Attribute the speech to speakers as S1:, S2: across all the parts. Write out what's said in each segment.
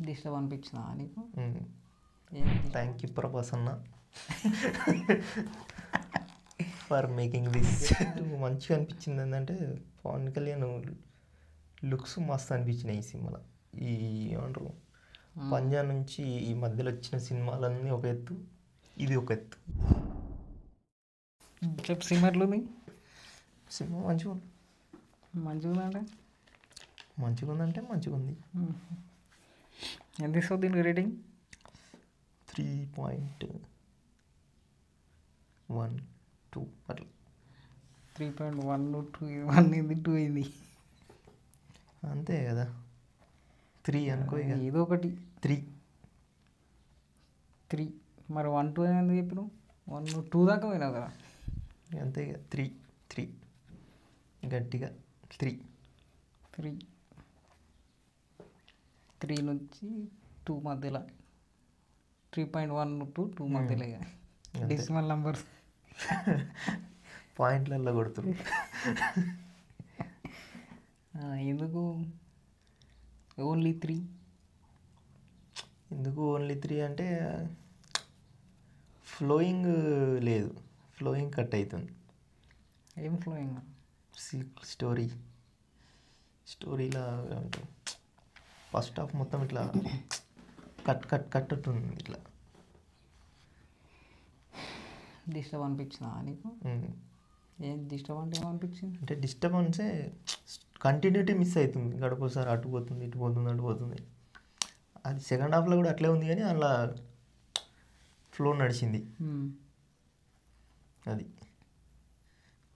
S1: Disturb అనిపించిందా నీకు?
S2: Thank you Prabhas అన్న ఫర్ మేకింగ్ దిస్. మంచిగా అనిపించింది ఏంటంటే పవన్ కళ్యాణ్ లుక్స్ మస్తు అనిపించినాయి ఈ సినిమాలో. ఈ ఏమంటారు పంజా నుంచి ఈ మధ్యలో వచ్చిన సినిమాలన్నీ ఒక ఎత్తు, ఇది ఒక ఎత్తు.
S1: చెప్పు సినిమా ఎట్లుంది?
S2: సినిమా మంచిగా ఉంది.
S1: మంచిగా ఉందంటే
S2: మంచిగా ఉందంటే మంచిగా ఉంది.
S1: ఎంత ఇస్తావు దీనికి రేటింగ్?
S2: 3.12 అట్లా.
S1: 3.1 1 ఇది 2 ఇది
S2: అంతే కదా, 3 అనుకో ఇక.
S1: ఏదో ఒకటి
S2: 3.
S1: మరి 1 2 అని ఎందుకు చెప్పినావు? 1 2 దాకా పోయినావు కదా.
S2: అంతే ఇక 3 గట్టిగా
S1: 3 నుంచి 2 మధ్యలో 3.1 to 2 మధ్యలో ఇక డెసిమల్ నంబర్స్
S2: పాయింట్లలో కొడుతుంది.
S1: ఎందుకు ఓన్లీ 3?
S2: ఎందుకు ఓన్లీ 3 అంటే ఫ్లోయింగ్ లేదు, ఫ్లోయింగ్ కట్ అవుతుంది.
S1: ఏం ఫ్లోయింగ్?
S2: స్టోరీలా ఫస్ట్ హాఫ్ మొత్తం ఇట్లా కట్ ఉంటుంది. ఇట్లా
S1: డిస్టర్బ్ అనిపించిందా నీకు? ఏం డిస్టర్బ్ అంటే ఏమనిపించింది?
S2: అంటే డిస్టర్బెన్సే, కంటిన్యూటీ మిస్ అవుతుంది. గడపసారి అటు పోతుంది, ఇటు పోతుంది, అటు పోతుంది. అది సెకండ్ హాఫ్లో కూడా అట్లే ఉంది, కానీ అలా ఫ్లో నడిచింది అది.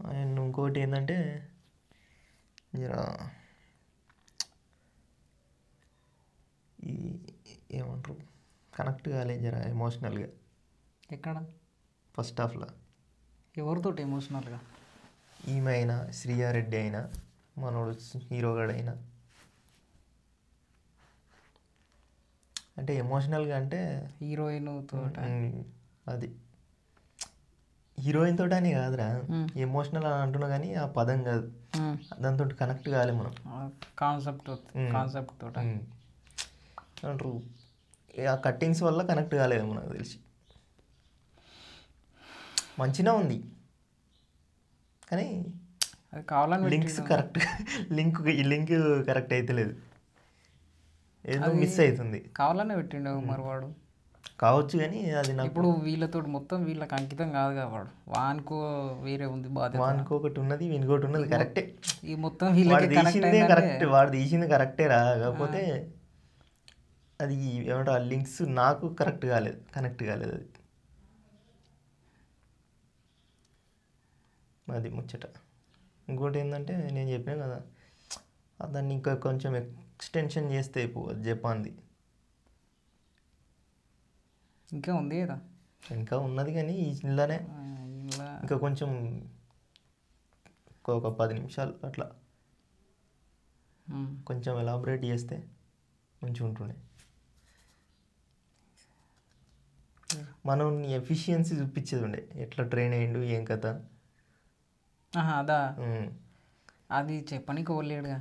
S2: అండ్ ఇంకోటి ఏంటంటే జరా ఈ ఏమంటారు కనెక్ట్ కాలేదు జరా ఎమోషనల్గా.
S1: ఎక్కడ?
S2: ఫస్ట్ హాఫ్లో.
S1: ఎవరితోటి ఎమోషనల్గా?
S2: ఈమె అయినా, శ్రీయారెడ్డి అయినా, మనోడు హీరోగాడైనా. అంటే ఎమోషనల్గా అంటే
S1: హీరోయిన్
S2: అది హీరోయిన్ తోటి అని కాదురా, ఎమోషనల్ అని అంటున్నా కానీ ఆ పదం కాదు, దాంతో కనెక్ట్ కాలే మనం.
S1: కాన్సెప్ట్ తోట
S2: అంటారు ఆ కట్టింగ్స్ వల్ల కనెక్ట్ కాలేదు మనకు తెలిసి. మంచిగా ఉంది కానీ
S1: అది కావాలని
S2: లింక్స్ లింక్ కరెక్ట్ అయితే లేదు, ఏదో మిస్ అవుతుంది.
S1: కావాలనే పెట్టిండు మరి వాడు.
S2: కావచ్చు కానీ అది నాకు
S1: ఇప్పుడు వీళ్ళతో మొత్తం వీళ్ళకి అంకితం కాదు కాబట్టి వానికో వేరే ఉంది బాధ్యత.
S2: వానికి ఒకటి ఉన్నది, వీనికోటి ఉన్నది. కరెక్టే,
S1: ఈ మొత్తం
S2: వాడు తీసిందే కరెక్ట్, వాడు తీసింది కరెక్టే రా. కాకపోతే అది ఏమంటారు ఆ లింక్స్ నాకు కనెక్ట్ కాలేదు అది. అది ముచ్చట. ఇంకోటి ఏంటంటే నేను చెప్పినా కదా, దాన్ని ఇంకా కొంచెం ఎక్స్టెన్షన్ చేస్తే అయిపోదు జపాన్ది.
S1: ఇంకా ఉంది కదా,
S2: ఇంకా ఉన్నది కానీ ఇలానే ఇంకా కొంచెం ఒక 10 నిమిషాలు అట్లా కొంచెం ఎలాబరేట్ చేస్తే మంచిగా ఉంటుండే. మనం ఎఫిషియన్సీ చూపించేది ఉండే, ఎట్లా ట్రైన్ అయ్యిండు ఏం కథ.
S1: అదా అది చెప్పనీకి ఓలేడుగా,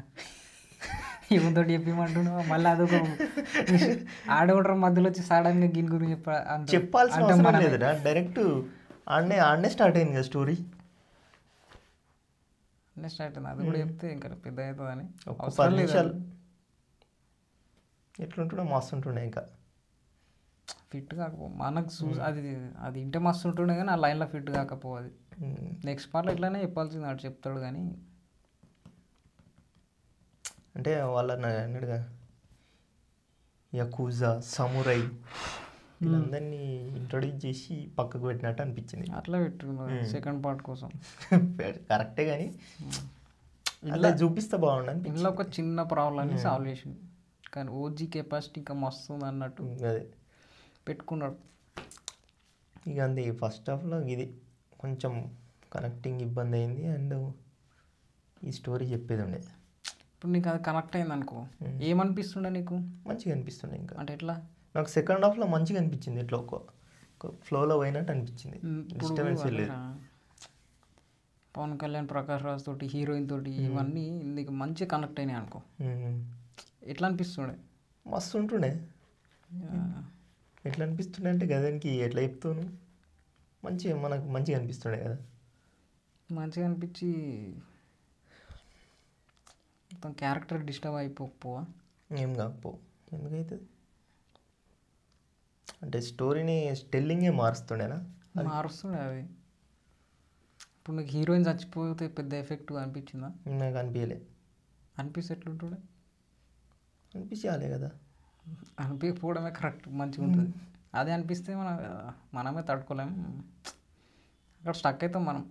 S1: ఇవంతో చెప్పమంటున్నావు మళ్ళీ అదొక ఆడోడర్ మధ్యలో వచ్చి సడన్గా దీని గురించి
S2: చెప్పాల్సిన అవసరం లేదురా, డైరెక్ట్ ఆడనే స్టార్ట్ అయింది కదా స్టోరీ.
S1: స్టార్ట్ అయింది, అది కూడా చెప్తే ఇంకా పెద్ద అవుతుందని.
S2: ఒక 10 నిమిషాలు ఎట్లుంటుండే మస్తు ఉంటుండే. ఇంకా
S1: ఫిట్ కాకపో మనకు అది ఇంటే మస్తు ఉంటుండే కానీ ఆ లైన్లో ఫిట్ కాకపోదు. నెక్స్ట్ పార్ట్లో ఇట్లానే చెప్పాల్సింది, అటు చెప్తాడు కానీ.
S2: అంటే వాళ్ళని అన్నాడుగా యకూజా, సమురై వీళ్ళందరినీ ఇంట్రొడ్యూస్ చేసి పక్కకు పెట్టినట్టు అనిపించింది.
S1: అట్లా పెట్టుకున్నారు సెకండ్ పార్ట్ కోసం.
S2: కరెక్టే కానీ ఇలా చూపిస్తే బాగుండని.
S1: ఇంట్లో ఒక చిన్న ప్రాబ్లమ్ని సాల్వ్ చేసింది, కానీ ఓజీ కెపాసిటీ ఇంకా మస్తు ఉంది అన్నట్టు
S2: అదే
S1: పెట్టుకున్నాడు.
S2: ఇక అంతే ఫస్ట్ హాఫ్లో ఇది కొంచెం కనెక్టింగ్ ఇబ్బంది అయింది. అండ్ ఈ స్టోరీ చెప్పేది ఉండేది.
S1: ఇప్పుడు నీకు అది కనెక్ట్ అయింది అనుకో, ఏమనిపిస్తుండే నీకు?
S2: మంచిగా అనిపిస్తుండే. ఇంకా
S1: అంటే ఎట్లా?
S2: నాకు సెకండ్ హాఫ్లో మంచిగా అనిపించింది, ఇట్లా ఒక ఫ్లోలో పోయినట్టు అనిపించింది. డిస్టర్బెన్స్ లేదు.
S1: పవన్ కళ్యాణ్, ప్రకాష్ రాజ్ తోటి, హీరోయిన్ తోటి ఇవన్నీ నీకు మంచిగా కనెక్ట్ అయినాయి అనుకో, ఎట్లా అనిపిస్తుండే?
S2: మస్తు ఉంటుండే. ఎట్లా అనిపిస్తుండే అంటే గదానికి ఎట్లా చెప్తాను, మంచిగా మనకు మంచిగా అనిపిస్తుండే కదా.
S1: మంచిగా అనిపించి మొత్తం క్యారెక్టర్ డిస్టర్బ్ అయిపోకపోవా?
S2: ఏం కాకపో ఎందుకైతుంది అంటే స్టోరీని టెల్లింగే మారుస్తుండేనా?
S1: మారుస్తుండే అది. ఇప్పుడు నీకు హీరోయిన్ చచ్చిపోతే పెద్ద ఎఫెక్ట్ అనిపించిందా?
S2: నాకు అనిపించలే.
S1: అనిపిస్తే ఎట్లుంటుండే?
S2: అనిపించాలే కదా.
S1: అనిపించకపోవడమే కరెక్ట్, మంచిగా ఉంటుంది. అదే అనిపిస్తే మనమే తట్టుకోలేము, అక్కడ స్టక్ అవుతాం మనం.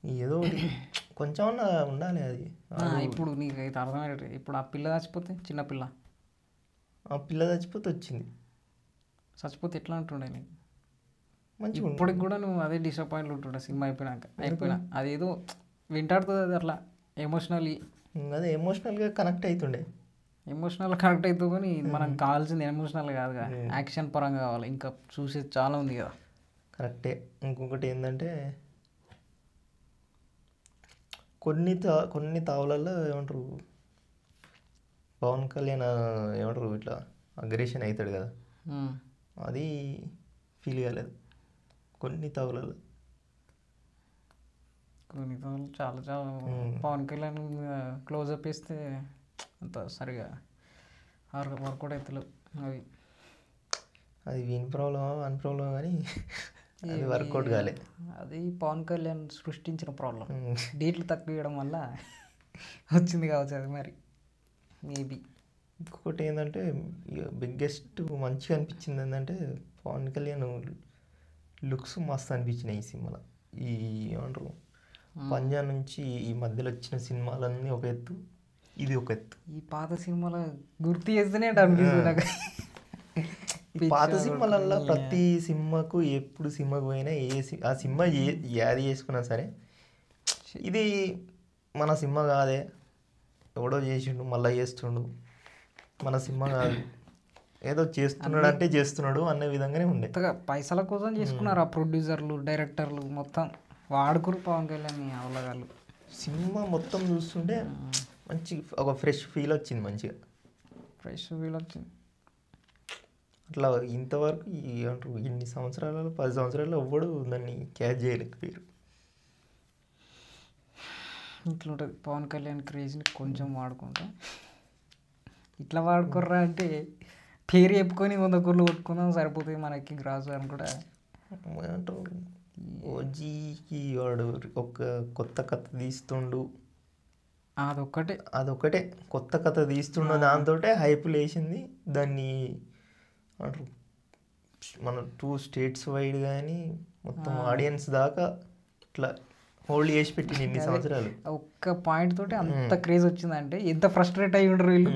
S2: ఏదో ఒకటి కొంచెం ఉండాలి అది.
S1: ఇప్పుడు నీకు అయితే అర్థమయ్యేది. ఇప్పుడు ఆ పిల్ల చచ్చిపోతే, చిన్నపిల్ల
S2: ఆ పిల్ల చచ్చిపోతే వచ్చింది,
S1: చచ్చిపోతే ఎట్లా ఉంటుండే నీకు?
S2: మంచిగా
S1: ఇప్పటికి కూడా నువ్వు అదే డిసప్పాయింట్ ఉంటుండే సినిమా అయిపోయినా అదేదో వెంటాడుతుంది అది అట్లా ఎమోషనల్లీ.
S2: అదే ఎమోషనల్గా కనెక్ట్ అవుతుండే.
S1: ఎమోషనల్ కనెక్ట్ అవుతుంది కానీ మనకు కావాల్సింది ఎమోషనల్ కాదుగా, యాక్షన్ పరంగా కావాలి. ఇంకా చూసేది చాలా ఉంది కదా.
S2: కరెక్టే. ఇంకొకటి ఏంటంటే కొన్ని తావులలో ఏమంటారు పవన్ కళ్యాణ్ ఏమంటారు ఇట్లా అగ్రెషన్ అవుతాడు కదా, అది ఫీల్ కాలేదు కొన్ని తావులలో.
S1: కొన్ని చాలా చాలా పవన్ కళ్యాణ్ క్లోజప్ వేస్తే అంత సరిగా వర్కౌట్ అవుతలేవు అవి.
S2: అది వీన్ ప్రాబ్లమా వన్ ప్రాబ్లమా కానీ అది వర్కౌట్ కాలే.
S1: అది పవన్ కళ్యాణ్ సృష్టించిన ప్రాబ్లం. డేట్లు తక్కువ ఇవ్వడం వల్ల వచ్చింది కావచ్చు అది మరి, మేబీ.
S2: ఇంకొకటి ఏంటంటే బిగ్గెస్ట్ మంచిగా అనిపించింది ఏంటంటే పవన్ కళ్యాణ్ లుక్స్ మస్తు అనిపించినాయి ఈ సినిమాలో. ఈ ఏమంటారు పంజా నుంచి ఈ మధ్యలో వచ్చిన సినిమాలన్నీ ఒక ఎత్తు, ఇది ఒక ఎత్తు.
S1: ఈ పాత సినిమాలో గుర్తు చేస్తేనే అనిపిస్తుంది నాకు.
S2: పాత సినిమాలల్లో ప్రతి సినిమాకు ఎప్పుడు సినిమాకు పోయినా ఆ సినిమా యాది చేసుకున్నా సరే ఇది మన సినిమా కాదే, ఎవడో చేసిండు మళ్ళీ చేస్తుండు, మన సినిమా కాదు, ఏదో చేస్తున్నాడు అంటే చేస్తున్నాడు అనే విధంగానే ఉండే.
S1: పైసల కోసం చేసుకున్నారు ఆ ప్రొడ్యూసర్లు డైరెక్టర్లు, మొత్తం వాడుకురు పవన్ కళ్యాణ్ అవలగాళ్ళు.
S2: సినిమా మొత్తం చూస్తుంటే మంచి ఒక ఫ్రెష్ ఫీల్ వచ్చింది, మంచిగా
S1: ఫ్రెష్ ఫీల్ వచ్చింది.
S2: అట్లా ఇంతవరకు ఏమంటారు ఇన్ని సంవత్సరాలలో 10 సంవత్సరాల్లో ఎవ్వడు దాన్ని క్యాచ్ చేయలేకపోయారు.
S1: ఇట్లా ఉంటుంది పవన్ కళ్యాణ్ క్రేజ్ని కొంచెం వాడుకుంటా. ఇట్లా వాడుకోర్రా అంటే పేరు చెప్పుకొని 100 కోట్లు కొట్టుకుందాం సరిపోతుంది మనకి గ్రాసు అని కూడా
S2: ఏమంటారు. ఓజీకి వాడు ఒక కొత్త కథ తీస్తుండు, అదొక్కటే కొత్త కథ తీస్తుండు, దాంతో హైప్ లేచింది. దాన్ని అంటారు మన 2 స్టేట్స్ వైడ్ కానీ మొత్తం ఆడియన్స్ దాకా ఇట్లా హోల్డ్ చేసి పెట్టింది ఇన్ని సంవత్సరాలు.
S1: ఒక్క పాయింట్ తోటి అంత క్రేజ్ వచ్చిందంటే ఎంత ఫ్రస్ట్రేట్ అయ్యి ఉండరు వీళ్ళు.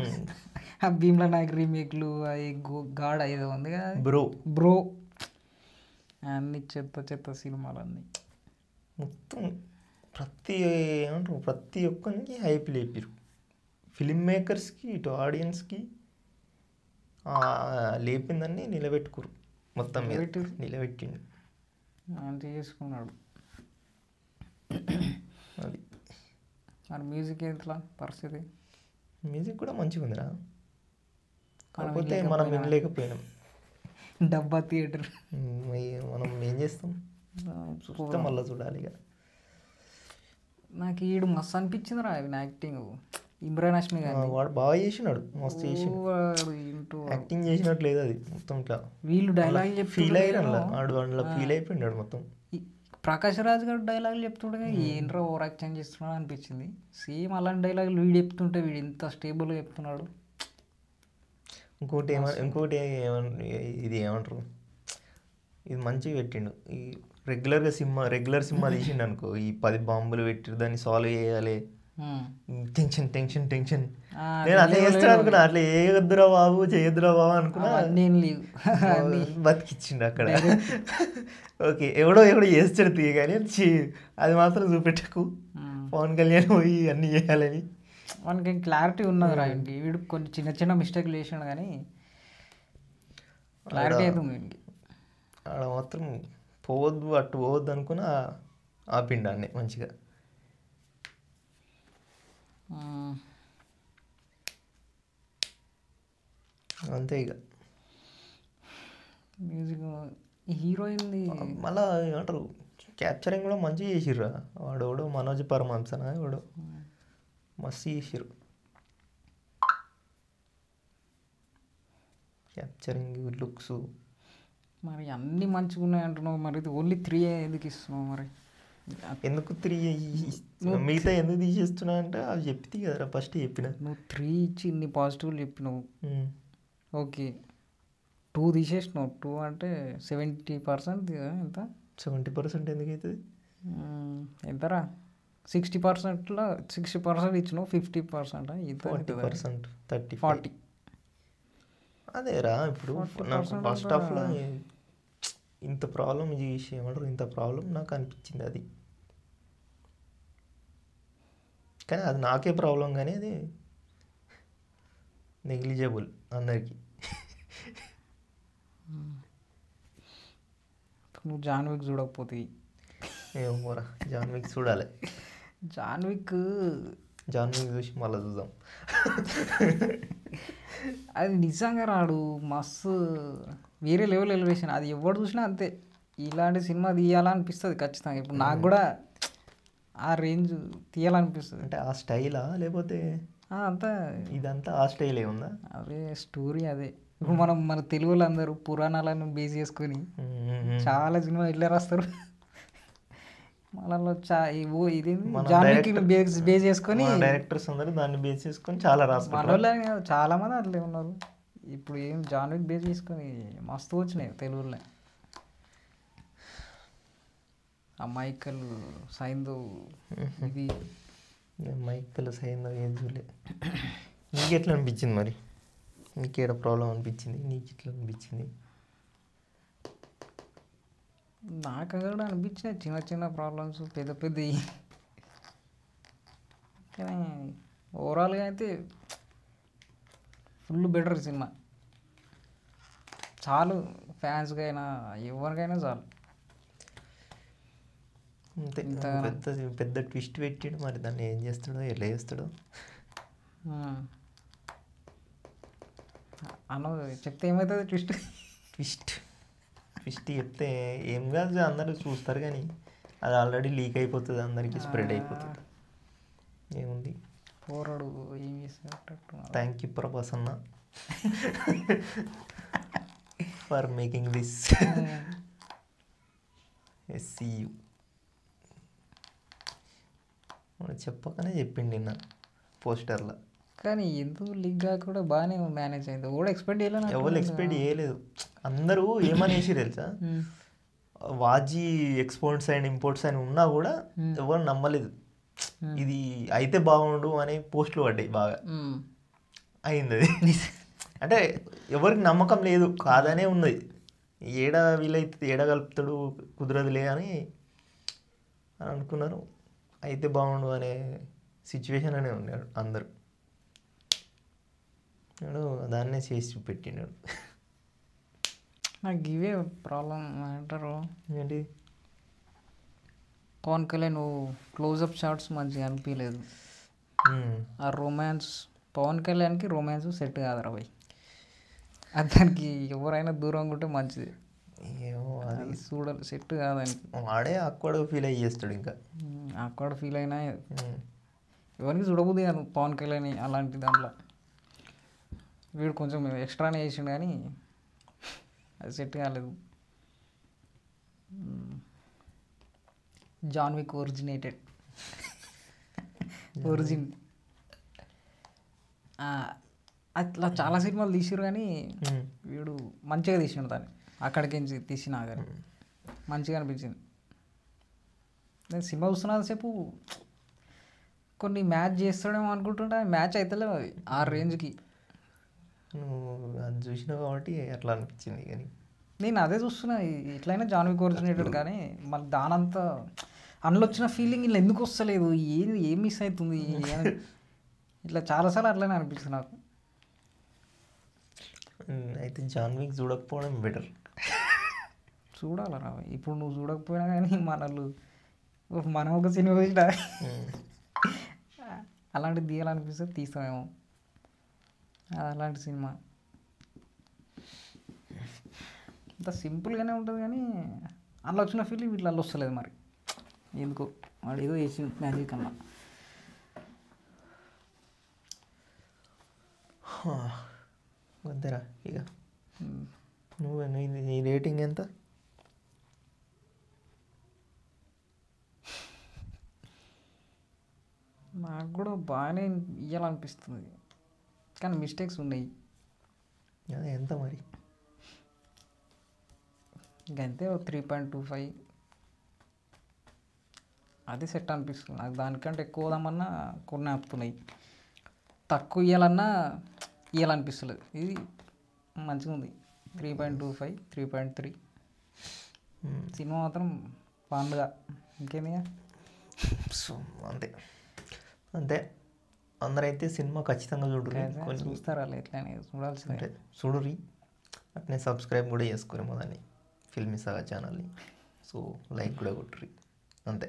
S1: ఆ భీమ్లా నాయక్ రీమేక్లు, అది గాడ్ ఏదో ఉంది కదా బ్రో, అన్ని చెత్త సినిమాలన్నీ
S2: మొత్తం ప్రతి ఒక్కరికి హైప్ లేపారు. ఫిలిం మేకర్స్కి ఇటు ఆడియన్స్కి లేపిందని నిలబెట్టుకోరు, మొత్తం నిలబెట్టిండు,
S1: అంతే చేసుకున్నాడు.
S2: అది
S1: మరి మ్యూజిక్ ఎట్లా పరిస్థితి?
S2: మ్యూజిక్ కూడా మంచిగా ఉందిరా, కాకపోతే మనం వినలేకపోయినాం.
S1: డబ్బా థియేటర్
S2: మనం ఏం చేస్తాం, చూస్తే మళ్ళీ చూడాలి ఇక.
S1: నాకు ఈడు మస్తు అనిపించింది రా ఆయన యాక్టింగ్. ఇమ్రాన్ హాష్మి గారు
S2: వాడు బాగా చేసినాడు, మస్తు చేసినాడు. యాక్టింగ్ చేసినట్టు లేదు అది, మొత్తం ఇట్లా
S1: వీళ్ళు డైలాగ్
S2: ఫీల్ అయ్యారు, ఆడు అందులో ఫీల్ అయిపోయినాడు మొత్తం.
S1: ప్రకాష్ రాజ్ గారు డైలాగులు చెప్తుండగా ఏంట్రా ఓవర్ యాక్షన్ చేస్తున్నాడు అనిపించింది. సేమ్ అలాంటి డైలాగులు వీడు చెప్తుంటే వీడు ఎంత స్టేబుల్గా చెప్తున్నాడు.
S2: ఇంకోటి ఇది ఏమంటారు, ఇది మంచిగా పెట్టిండు. ఈ రెగ్యులర్ సినిమా తీసిండు అనుకో, ఈ 10 బాంబులు పెట్టి దాన్ని సాల్వ్ చేయాలి, టెన్షన్ టెన్షన్ టెన్షన్. నేను అట్లా చేస్తాను అనుకున్నా, అట్లా చేయొద్దురా బాబు చేయొద్దురా బాబు అనుకున్నా, బతికిచ్చిండు అక్కడ. ఓకే ఎవడో చేస్తాడు తీయ కానీ అది మాత్రం చూపెట్టకు, పవన్ కళ్యాణ్ పోయి అన్నీ చేయాలని.
S1: మనకి క్లారిటీ ఉన్నది రా ఇంటి. వీడు కొంచెం చిన్న చిన్న మిస్టేక్లు చేసాడు కానీ క్లారిటీ అవుతుంది వీడికి.
S2: ఆడ మాత్రం అటు పోవద్దు అనుకున్నా ఆపిండు అన్నీ మంచిగా. అంతే ఇక.
S1: మ్యూజిక్ హీరోయిన్ది
S2: మళ్ళా ఏమంటారు క్యాప్చరింగ్ కూడా మంచిగా చేసిర్రా. వాడు మనోజ్ పరమహంసనా వాడు మస్తు చేసిర్రు క్యాప్చరింగ్, లుక్స్.
S1: మరి అన్నీ మంచిగా ఉన్నాయి అంటున్నావు, మరి ఓన్లీ 3 ఎందుకు ఇస్తున్నావు మరి?
S2: ఎందుకు 3 మిగతా ఎందుకు తీసేస్తున్నా అంటే అవి చెప్తే కదరా ఫస్ట్ చెప్పిన.
S1: నువ్వు 3 ఇచ్చి ఇన్ని పాజిటివ్లు చెప్పినావు, ఓకే. 2 తీసేసినావు. 2 అంటే 70% ఎంత?
S2: 70% ఎందుకు అవుతుంది?
S1: ఎంతరా? 60%లో 60% ఇచ్చినావు, 50%
S2: 40%, 30,
S1: 40.
S2: అదేరా ఇప్పుడు నాకు ఫస్ట్ హాఫ్లో ఇంత ప్రాబ్లం చేసి ఏమంటారు ఇంత ప్రాబ్లం నాకు అనిపించింది అది. కానీ అది నాకే ప్రాబ్లం, కానీ అది నెగ్లిజబుల్ అందరికీ.
S1: నువ్వు జాన్విక్ చూడకపోతే
S2: ఏమోరా, జాన్విక్ చూడాలి.
S1: జాన్విక్
S2: చూసి మళ్ళీ చూద్దాం.
S1: అది నిజంగా రాడు మస్తు వేరే లెవెల్ ఎలివేషన్. అది ఎవరు చూసినా అంతే, ఇలాంటి సినిమా తీయాలనిపిస్తుంది ఖచ్చితంగా. ఇప్పుడు నాకు కూడా ఆ రేంజ్ తీయాలనిపిస్తుంది.
S2: అంటే ఆ స్టైలా లేకపోతే
S1: అంతా
S2: ఇదంతా ఆ స్టైలే ఉందా?
S1: అదే స్టోరీ అదే. ఇప్పుడు మన తెలుగు వాళ్ళందరూ పురాణాలను బేస్ చేసుకొని చాలా సినిమా ఇట్లా రాస్తారు. మళ్ళీ ఇదేంటి జాన్విక్ బేస్ చేసుకొని
S2: డైరెక్టర్స్ అందరూ దాన్ని బేస్ చేసుకొని చాలా రాస్తారు.
S1: మనోళ్ళే చాలా మంది అట్లే ఉన్నారు. ఇప్పుడు ఏం జాన్విక్ బేస్ చేసుకొని మస్తు వచ్చినాయి తెలుగులో. ఆ మైకల్ సైందవ్ ఇది
S2: మైకల్ సైందవ్ ఏం చూడలే. నీకు ఎట్లా అనిపించింది మరి? నీకేడ ప్రాబ్లం అనిపించింది? నీకు ఎట్లా అనిపించింది?
S1: నాకు కూడా అనిపించినాయి చిన్న చిన్న ప్రాబ్లమ్స్, పెద్ద పెద్దవి. కానీ ఓవరాల్గా అయితే ఫుల్ బెటర్ సినిమా. చాలు, ఫ్యాన్స్కైనా ఎవరికైనా చాలు.
S2: అంతే. పెద్ద ట్విస్ట్ పెట్టాడు, మరి దాన్ని ఏం చేస్తాడో ఎట్లా చేస్తాడో
S1: చెప్తే ఏమవుతుంది?
S2: ట్విస్ట్ చెప్తే ఏం కాదు, అందరూ చూస్తారు. కానీ అది ఆల్రెడీ లీక్ అయిపోతుంది, అందరికీ స్ప్రెడ్ అయిపోతుంది. ఏముంది
S1: పోరాడు ఏం చేసినట్టు.
S2: థ్యాంక్ యూ ప్రభాస్ అన్న ఫర్ మేకింగ్ దిస్ SCU. చెప్పకనే చెప్పిండి నిన్న పోస్టర్లో.
S1: కానీ ఎందుకు లీక్ కాకుండా బాగానే మేనేజ్ అయింది. ఎవరు ఎక్స్పెక్ట్ చేయలేదు.
S2: ఎవరు ఎక్స్పెక్ట్ చేయలేదు. అందరూ ఏమనేసి తెలుసా, వాజీ ఎక్స్పోర్ట్స్ అండ్ ఇంపోర్ట్స్ అని ఉన్నా కూడా ఎవరు నమ్మలేదు. ఇది అయితే బాగుండు అనే పోస్టులు పడ్డాయి, బాగా అయింది అది. అంటే ఎవరికి నమ్మకం లేదు, కాదనే ఉన్నది. వీలైతే కలుపుతాడు, కుదరదులే అని అనుకున్నారు. అయితే బాగుండు అనే సిచ్యువేషన్ అనే ఉన్నాడు అందరు. దాన్నే చేసి చూపెట్టినాడు.
S1: నాకు ఇవే ప్రాబ్లం అంటారు
S2: ఏంటి?
S1: పవన్ కళ్యాణ్ క్లోజప్ షాట్స్ మంచిగా అనిపించలేదు. ఆ రొమాన్స్, పవన్ కళ్యాణ్కి రొమాన్స్ సెట్ కాదురా భయ్. దానికి ఎవరైనా దూరంగా ఉంటే మంచిది.
S2: ఏమో అది
S1: చూడాలి, సెట్ కాదని
S2: వాడే అక్కడ ఫీల్ అయ్యేస్తాడు. ఇంకా
S1: అక్కడ ఫీల్ అయినా ఎవరికి చూడబోద్ది కాదు పవన్ కళ్యాణ్ అలాంటి దాంట్లో. వీడు కొంచెం ఎక్స్ట్రానే చేసిండు కానీ అది సెట్ కాలేదు. జాన్విక్ ఒరిజిన్ అట్లా చాలా సినిమాలు తీసిరు కానీ వీడు మంచిగా తీసిండు దాన్ని. అక్కడికి తీసినా కానీ మంచిగా అనిపించింది. నేను సినిమా చూస్తున్నంతసేపు కొన్ని మ్యాచ్ చేస్తాడేమో అనుకుంటుంటే మ్యాచ్ అవుతలేవు అవి ఆ రేంజ్కి.
S2: అది చూసినావు కాబట్టి అట్లా అనిపించింది. కానీ
S1: నేను అదే చూస్తున్నా, ఎట్లయినా జాన్విక్ ఒరిజినేటెడ్ కానీ మళ్ళీ దానంతా అందులో వచ్చిన ఫీలింగ్ ఇలా ఎందుకు వస్తలేదు, ఏం మిస్ అవుతుంది ఇట్లా చాలాసార్లు అట్లనే అనిపిస్తుంది నాకు.
S2: అయితే జాన్విక్ చూడకపోవడం బెటర్.
S1: చూడాలరా ఇప్పుడు, నువ్వు చూడకపోయినా కానీ మనం ఒక సినిమా చూసినా అలాంటిది తీయాలనిపిస్తే తీస్తామేమో. అలాంటి సినిమా అంత సింపుల్గానే ఉంటుంది కానీ అందులో వచ్చిన ఫీలింగ్ వీటిలో వస్తలేదు మరి ఎందుకో వాడు ఏదో చేసి మ్యాజిక్ అన్న.
S2: వద్దరా ఇక నువ్వు నీ రేటింగ్ ఎంత?
S1: నాకు కూడా బాగానే ఇవ్వాలనిపిస్తుంది కానీ మిస్టేక్స్ ఉన్నాయి.
S2: అదే ఎంత మరి?
S1: ఇంకంతే 3.25 అది సెట్ అనిపిస్తుంది నాకు. దానికంటే ఎక్కువ పోదామన్నా కొన్ని ఆపుతున్నాయి, తక్కువ ఇవ్వాలన్నా ఇవ్వాలనిపిస్తలేదు. ఇది మంచిగా ఉంది 3.25 3.3. సినిమా మాత్రం పండుగ ఇంకేంది.
S2: సో అంతే అంతే అందరైతే సినిమా ఖచ్చితంగా చూడరు,
S1: చూస్తారా ఎట్లనే చూడాల్సిందే.
S2: చూడరి అట్నే సబ్స్క్రైబ్ కూడా చేసుకోరేమో దాన్ని ఫిల్మీ సాగా ఛానల్ని. సో లైక్ కూడా కొట్టుర్రి అంతే.